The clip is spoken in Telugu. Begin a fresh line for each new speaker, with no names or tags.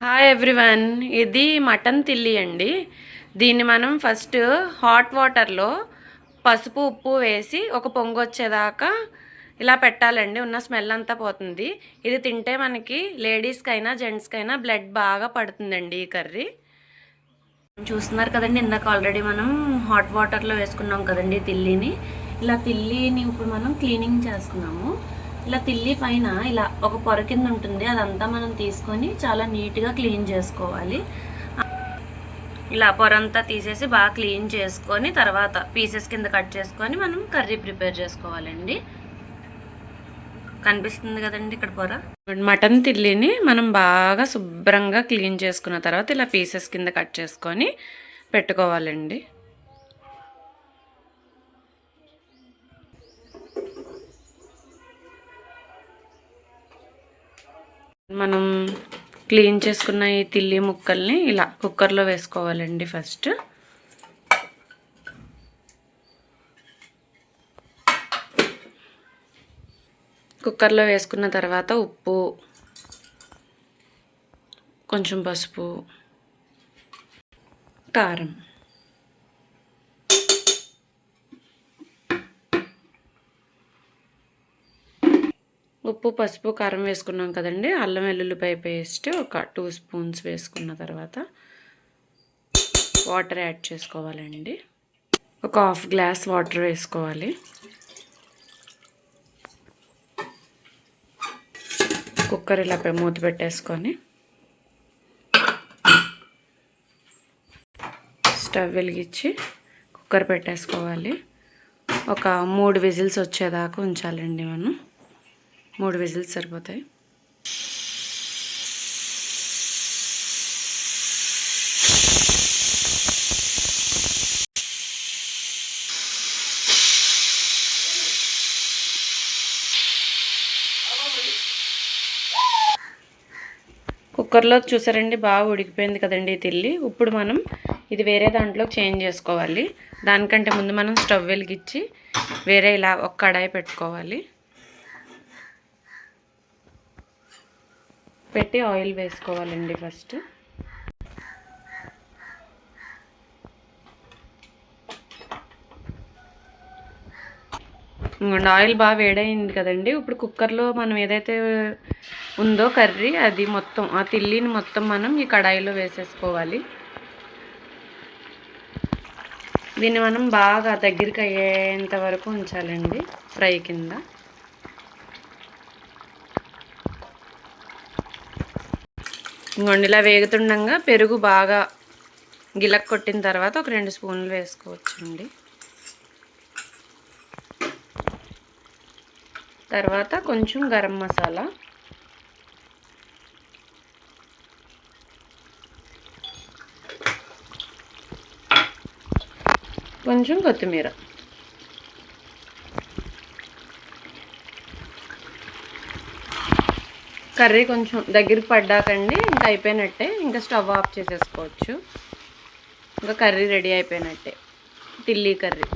హాయ్ ఎవ్రీవన్, ఇది మటన్ తిల్లి అండి. దీన్ని మనం ఫస్ట్ హాట్ వాటర్లో పసుపు ఉప్పు వేసి ఒక పొంగు వచ్చేదాకా ఇలా పెట్టాలండి. ఉన్న స్మెల్ అంతా పోతుంది. ఇది తింటే మనకి లేడీస్కైనా జెంట్స్కైనా బ్లడ్ బాగా పడుతుందండి. ఈ కర్రీ చూస్తున్నారు కదండి. ఇందాక ఆల్రెడీ మనం హాట్ వాటర్లో వేసుకున్నాం కదండి తిల్లిని. ఇలా తిల్లిని ఇప్పుడు మనం క్లీనింగ్ చేస్తున్నాము. ఇలా తిల్లి పైన ఇలా ఒక పొర కింద ఉంటుంది, అదంతా మనం తీసుకొని చాలా నీట్గా క్లీన్ చేసుకోవాలి. ఇలా పొర అంతా తీసేసి బాగా క్లీన్ చేసుకొని తర్వాత పీసెస్ కింద కట్ చేసుకొని మనం కర్రీ ప్రిపేర్ చేసుకోవాలండి. కనిపిస్తుంది కదండి ఇక్కడ పొర. మటన్ తిల్లిని మనం బాగా శుభ్రంగా క్లీన్ చేసుకున్న తర్వాత ఇలా పీసెస్ కింద కట్ చేసుకొని పెట్టుకోవాలండి. మనం క్లీన్ చేసుకున్న ఈ తిల్లి ముక్కల్ని ఇలా కుక్కర్లో వేసుకోవాలండి. ఫస్ట్ కుక్కర్లో వేసుకున్న తర్వాత ఉప్పు, కొంచెం పసుపు, కారం, ఉప్పు పసుపు కారం వేసుకున్నాం కదండి. అల్లం వెల్లుల్లిపాయ పేస్ట్ ఒక 2 స్పూన్స్ వేసుకున్న తర్వాత వాటర్ యాడ్ చేసుకోవాలండి. ఒక 1/2 గ్లాస్ వాటర్ వేసుకోవాలి. కుక్కర్ ఇలా మూత పెట్టేసుకొని స్టవ్ వెలిగించి కుక్కర్ పెట్టేసుకోవాలి. ఒక 3 విజిల్స్ వచ్చేదాకా ఉంచాలండి. మనం 3 విజిల్స్ సరిపోతాయి. కుక్కర్లో చూసారండి, బాగా ఉడికిపోయింది కదండి తిల్లి. ఇప్పుడు మనం ఇది వేరే దాంట్లోకి చేంజ్ చేసుకోవాలి. దానికంటే ముందు మనం స్టవ్ వెలిగించి వేరే ఇలా ఒక కడాయి పెట్టుకోవాలి. పెట్టి ఆయిల్ వేసుకోవాలండి. ఫస్ట్ ఆయిల్ బాగా వేడైంది కదండి. ఇప్పుడు కుక్కర్లో మనం ఏదైతే ఉందో కర్రీ, అది మొత్తం ఆ తిల్లిని మొత్తం మనం ఈ కడాయిలో వేసేసుకోవాలి. దీన్ని మనం బాగా దగ్గరికి అయ్యేంత వరకు ఉంచాలండి ఫ్రై కింద. ఇంకొండి ఇలా వేగుతుండగా పెరుగు బాగా గిలక్ కొట్టిన తర్వాత ఒక 2 స్పూన్లు వేసుకోవచ్చండి. తర్వాత కొంచెం గరం మసాలా, కొంచెం కొత్తిమీర. కర్రీ కొంచెం దగ్గరికి పడ్డాకండి ఇంకా అయిపోయినట్టే. ఇంకా స్టవ్ ఆఫ్ చేసేసుకోవచ్చు. ఇంకా కర్రీ రెడీ అయిపోయినట్టే, తిల్లి కర్రీ.